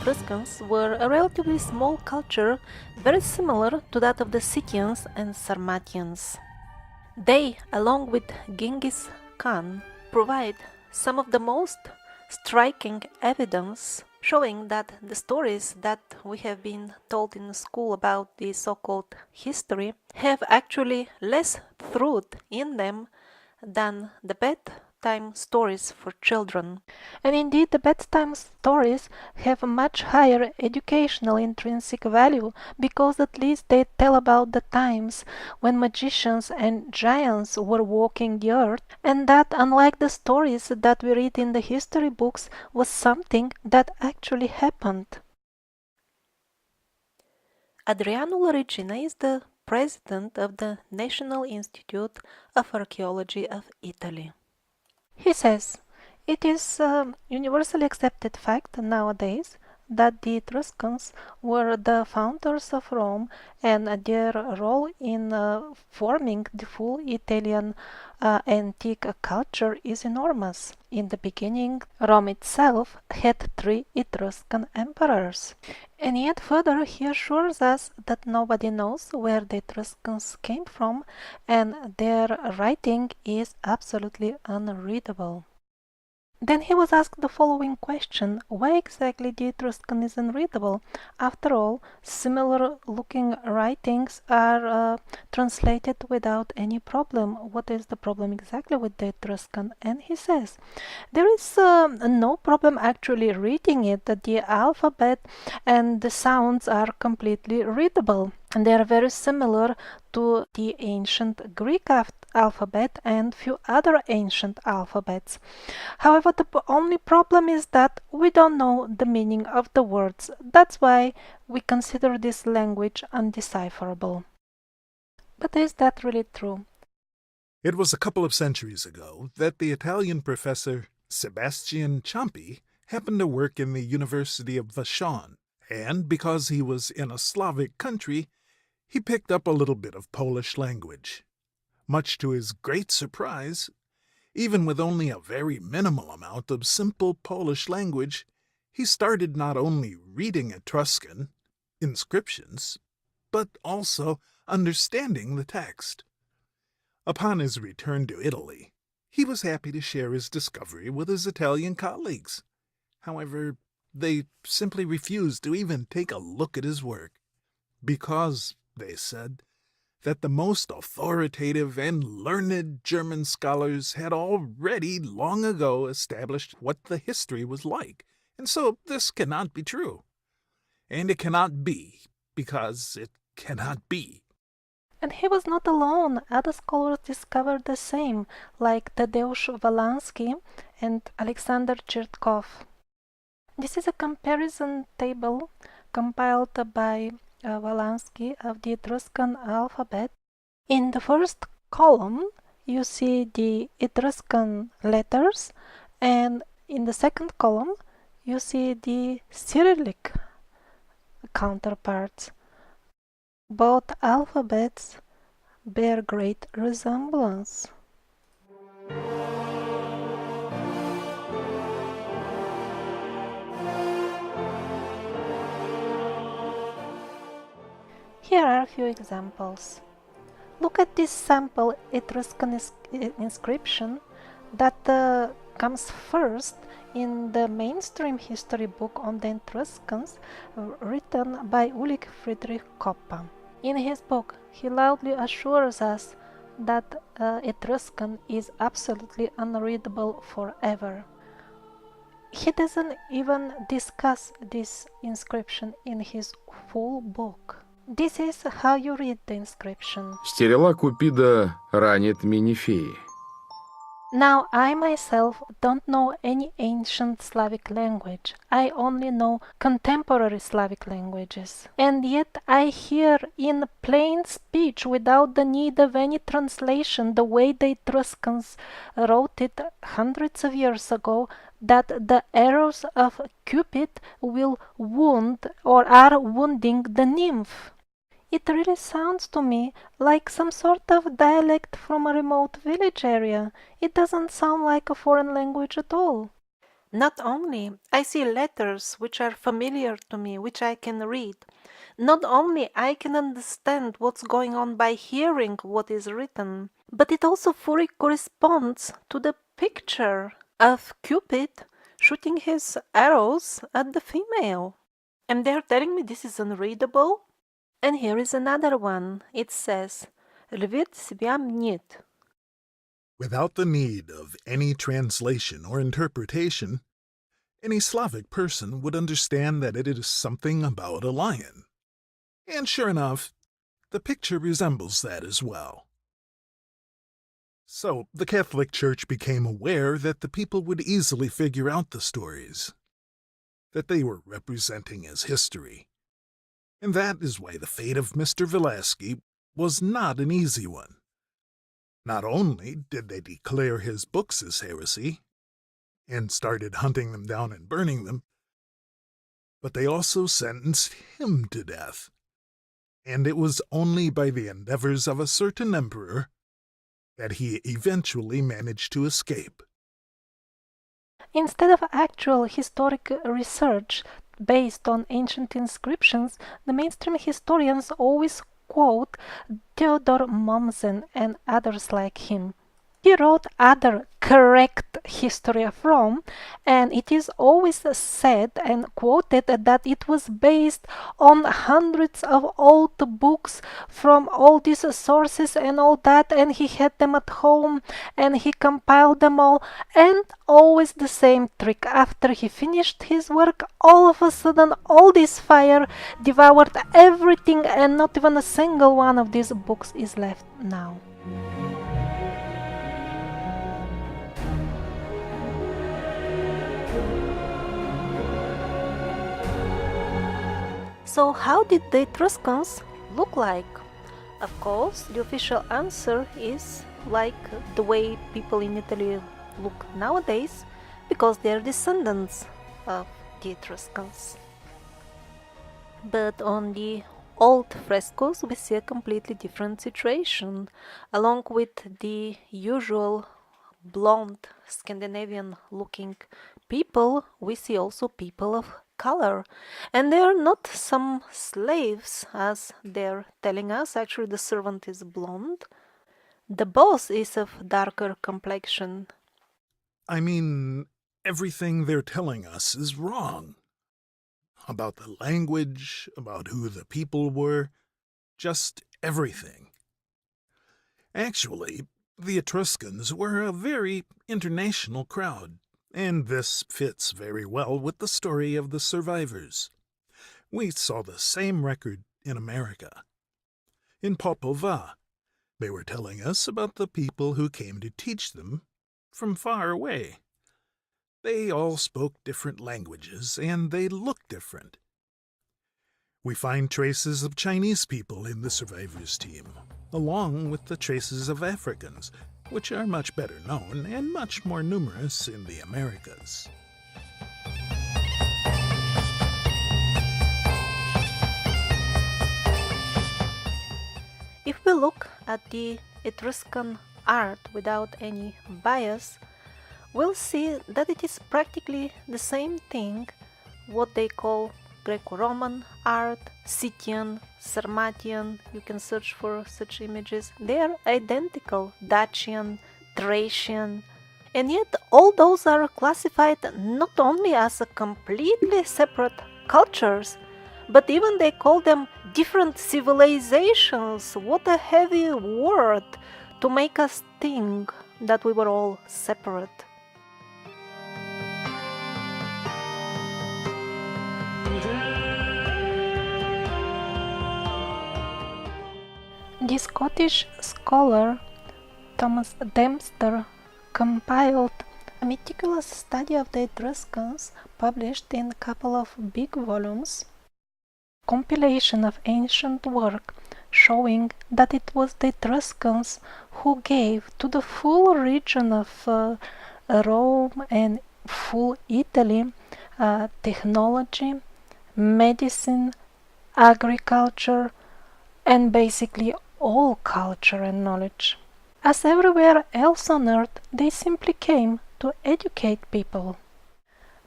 Etruscans were a relatively small culture, very similar to that of the Scythians and Sarmatians. They, along with Genghis Khan, provide some of the most striking evidence showing that the stories that we have been told in school about the so-called history have actually less truth in them than the bedtime stories for children. And indeed, the bedtime stories have a much higher educational intrinsic value because at least they tell about the times when magicians and giants were walking the earth, and that, unlike the stories that we read in the history books, was something that actually happened. Adriano Lorigina is the president of the National Institute of Archaeology of Italy. He says, it is a universally accepted fact nowadays that the Etruscans were the founders of Rome, and their role in forming the full Italian antique culture is enormous. In the beginning, Rome itself had 3 Etruscan emperors. And yet further he assures us that nobody knows where the Etruscans came from, and their writing is absolutely unreadable. Then he was asked the following question: why exactly the Etruscan is unreadable? After all, similar looking writings are translated without any problem. What is the problem exactly with the Etruscan? And he says, there is no problem actually reading it. The alphabet and the sounds are completely readable. And they are very similar to the ancient Greek alphabet and few other ancient alphabets. However, the only problem is that we don't know the meaning of the words. That's why we consider this language undecipherable. But is that really true? It was a couple of centuries ago that the Italian professor Sebastian Ciampi happened to work in the University of Vashon, and because he was in a Slavic country, he picked up a little bit of Polish language. Much to his great surprise, even with only a very minimal amount of simple Polish language, he started not only reading Etruscan inscriptions, but also understanding the text. Upon his return to Italy, he was happy to share his discovery with his Italian colleagues. However, they simply refused to even take a look at his work, because, they said, that the most authoritative and learned German scholars had already long ago established what the history was like, and so this cannot be true. And it cannot be, because it cannot be. And he was not alone. Other scholars discovered the same, like Tadeusz Walański and Alexander Chertkov. This is a comparison table compiled by Walański of the Etruscan alphabet. In the first column you see the Etruscan letters, and in the second column you see the Cyrillic counterparts. Both alphabets bear great resemblance. Here are a few examples. Look at this sample Etruscan inscription that comes first in the mainstream history book on the Etruscans, written by Ulrich Friedrich Koppa. In his book, he loudly assures us that Etruscan is absolutely unreadable forever. He doesn't even discuss this inscription in his full book. This is how you read the inscription. Стерела Купида ранит Минифеи. Now, I myself don't know any ancient Slavic language. I only know contemporary Slavic languages. And yet I hear in plain speech, without the need of any translation, the way the Etruscans wrote it hundreds of years ago, that the arrows of Cupid will wound or are wounding the nymph. It really sounds to me like some sort of dialect from a remote village area. It doesn't sound like a foreign language at all. Not only I see letters which are familiar to me, which I can read, not only I can understand what's going on by hearing what is written, but it also fully corresponds to the picture of Cupid shooting his arrows at the female. And they're telling me this is unreadable? And here is another one. It says, Lvit sviam нет. Without the need of any translation or interpretation, any Slavic person would understand that it is something about a lion. And sure enough, the picture resembles that as well. So the Catholic Church became aware that the people would easily figure out the stories that they were representing as history. And that is why the fate of Mr. Velasquez was not an easy one. Not only did they declare his books as heresy, and started hunting them down and burning them, but they also sentenced him to death. And it was only by the endeavors of a certain emperor that he eventually managed to escape. Instead of actual historic research based on ancient inscriptions, the mainstream historians always quote Theodor Mommsen and others like him. He wrote other correct history of Rome, and it is always said and quoted that it was based on hundreds of old books from all these sources and all that, and he had them at home and he compiled them all, and always the same trick. After he finished his work, all of a sudden all this fire devoured everything, and not even a single one of these books is left now. So how did the Etruscans look like? Of course, the official answer is like the way people in Italy look nowadays, because they are descendants of the Etruscans. But on the old frescoes we see a completely different situation. Along with the usual blonde Scandinavian looking people, we see also people of color, and they are not some slaves as they're telling us. Actually, the servant is blonde. The boss is of darker complexion. I mean, everything they're telling us is wrong. About the language, about who the people were, just everything. Actually, the Etruscans were a very international crowd, and this fits very well with the story of the survivors. We saw the same record in America. In Popova, they were telling us about the people who came to teach them from far away. They all spoke different languages, and they looked different. We find traces of Chinese people in the survivors team, along with the traces of Africans, which are much better known and much more numerous in the Americas. If we look at the Etruscan art without any bias, we'll see that it is practically the same thing, what they call Greco-Roman art, Scythian, Sarmatian. You can search for such images. They are identical, Dacian, Thracian, and yet all those are classified not only as a completely separate cultures, but even they call them different civilizations. What a heavy word to make us think that we were all separate. The Scottish scholar Thomas Dempster compiled a meticulous study of the Etruscans, published in a couple of big volumes, compilation of ancient work showing that it was the Etruscans who gave to the full region of Rome and full Italy technology, medicine, agriculture, and basically all culture and knowledge. As everywhere else on earth, they simply came to educate people.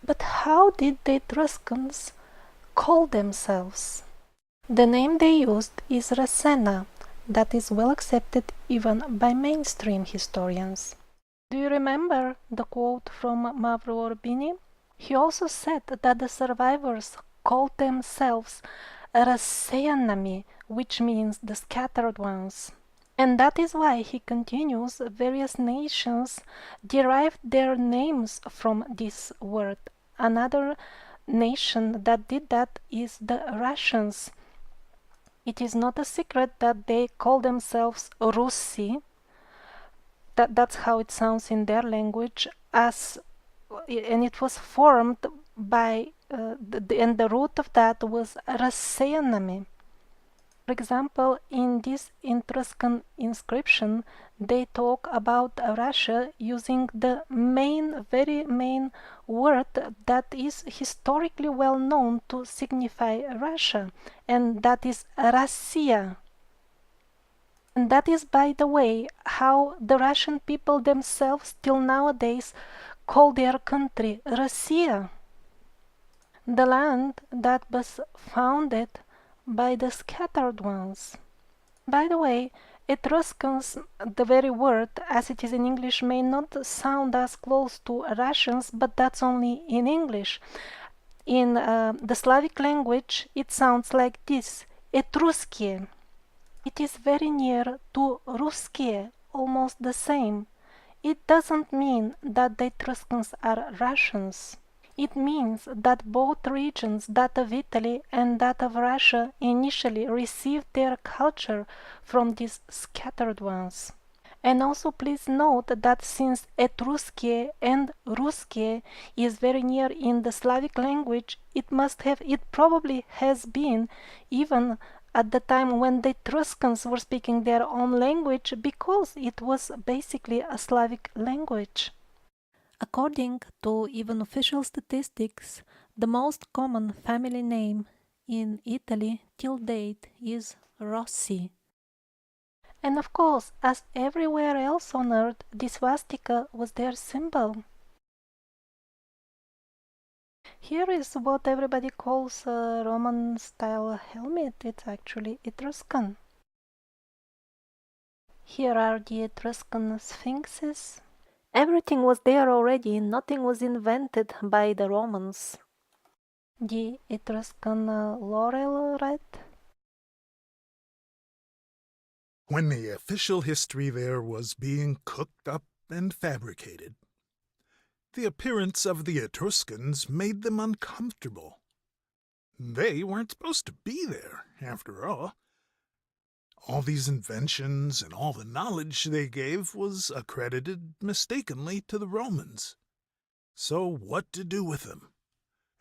But how did the Etruscans call themselves? The name they used is Rasenna, that is well accepted even by mainstream historians. Do you remember the quote from Mavro Orbini? He also said that the survivors called themselves Raseanami, which means the scattered ones. And that is why, he continues, various nations derived their names from this word. Another nation that did that is the Russians. It is not a secret that they call themselves Russi. That's how it sounds in their language, and it was formed by and the root of that was Raseanami. For example, in this Etruscan inscription, they talk about Russia using the very main word that is historically well known to signify Russia, and that is Россия. And that is, by the way, how the Russian people themselves till nowadays call their country Россия, the land that was founded by the scattered ones. By the way, Etruscans, the very word as it is in English, may not sound as close to Russians, but that's only in English. In the Slavic language, it sounds like this: Etruskie. It is very near to Russkie, almost the same. It doesn't mean that the Etruscans are Russians. It means that both regions, that of Italy and that of Russia, initially received their culture from these scattered ones. And also please note that since Etruskie and Russkie is very near in the Slavic language, it probably has been even at the time when the Etruscans were speaking their own language, because it was basically a Slavic language. According to even official statistics, the most common family name in Italy till date is Rossi. And of course, as everywhere else on earth, the swastika was their symbol. Here is what everybody calls a Roman-style helmet. It's actually Etruscan. Here are the Etruscan sphinxes. Everything was there already, nothing was invented by the Romans. The Etruscan laurel wreath. When the official history there was being cooked up and fabricated, the appearance of the Etruscans made them uncomfortable. They weren't supposed to be there, after all. All these inventions and all the knowledge they gave was accredited mistakenly to the Romans. So what to do with them?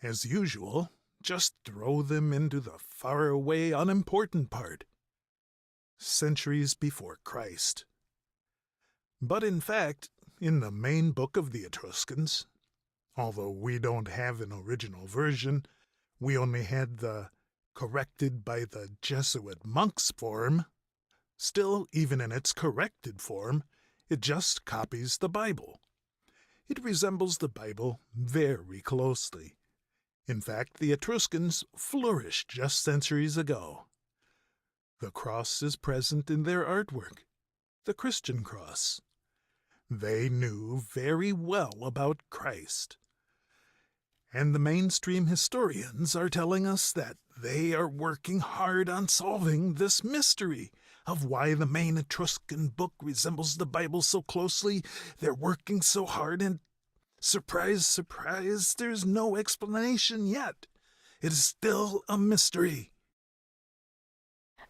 As usual, just throw them into the faraway, unimportant part. Centuries before Christ. But in fact, in the main book of the Etruscans, although we don't have an original version, we only had the corrected by the Jesuit monks form. Still, even in its corrected form, it just copies the Bible. It resembles the Bible very closely. In fact, the Etruscans flourished just centuries ago. The cross is present in their artwork, the Christian cross. They knew very well about Christ. And the mainstream historians are telling us that they are working hard on solving this mystery of why the main Etruscan book resembles the Bible so closely. They're working so hard, and surprise, surprise, there's no explanation yet. It is still a mystery.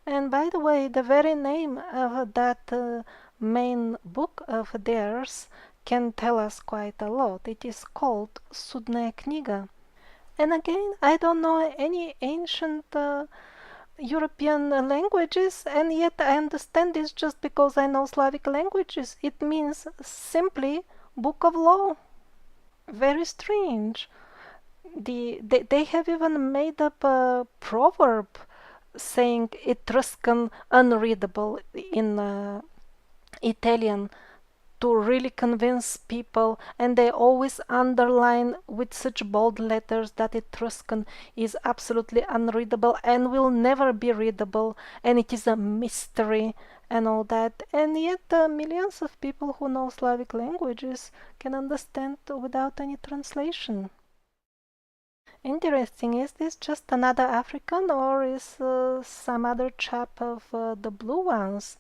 And by the way, the very name of that main book of theirs can tell us quite a lot. It is called Sudная книга. And again, I don't know any ancient European languages, and yet I understand this just because I know Slavic languages. It means simply book of law. Very strange. They have even made up a proverb saying Etruscan unreadable in Italian. to really convince people, and they always underline with such bold letters that Etruscan is absolutely unreadable and will never be readable, and it is a mystery and all that. And yet millions of people who know Slavic languages can understand without any translation. Interesting. Is this just another African, or is some other chap of the blue ones?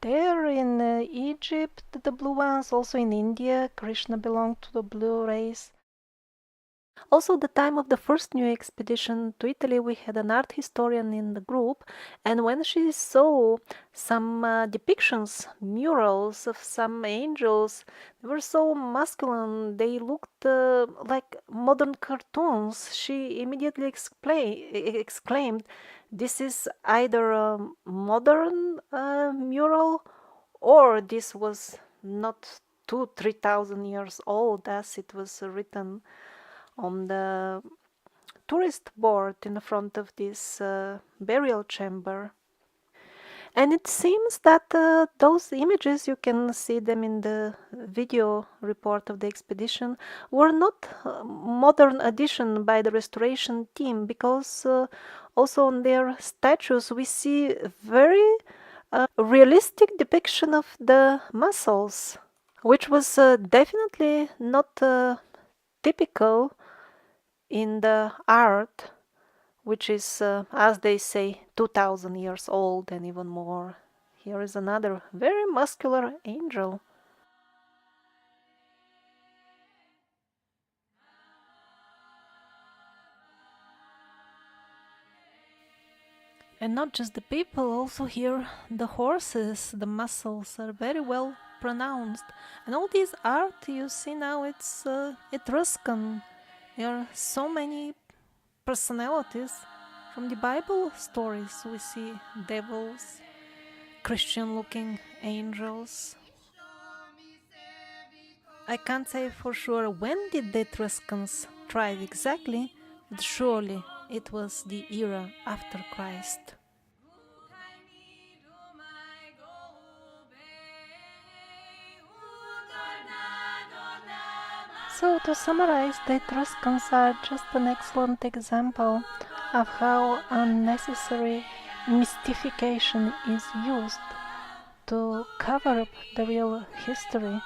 There in Egypt, the blue ones, also in India, Krishna belonged to the blue race. Also, the time of the first new expedition to Italy, we had an art historian in the group, and when she saw some depictions, murals of some angels, they were so masculine, they looked like modern cartoons. She immediately exclaimed, "This is either a modern mural, or this was not 2,000-3,000 years old as it was written on the tourist board in front of this burial chamber." And it seems that those images, you can see them in the video report of the expedition, were not modern addition by the restoration team, because also on their statues we see very realistic depiction of the muscles, which was definitely not typical in the art, which is, as they say, 2,000 years old and even more. Here is another very muscular angel. And not just the people, also here the horses, the muscles are very well pronounced. And all this art you see now, it's Etruscan. There are so many personalities from the Bible stories. We see devils, Christian-looking angels. I can't say for sure when did the Etruscans thrive exactly, but surely it was the era after Christ. So to summarize, the Etruscans are just an excellent example of how unnecessary mystification is used to cover up the real history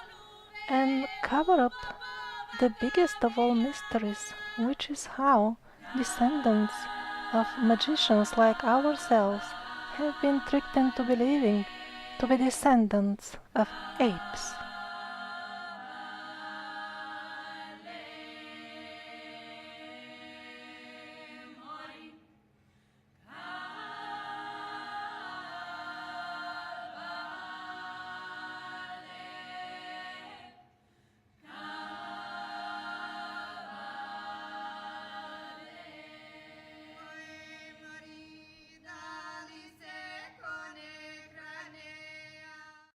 and cover up the biggest of all mysteries, which is how descendants of magicians like ourselves have been tricked into believing to be descendants of apes.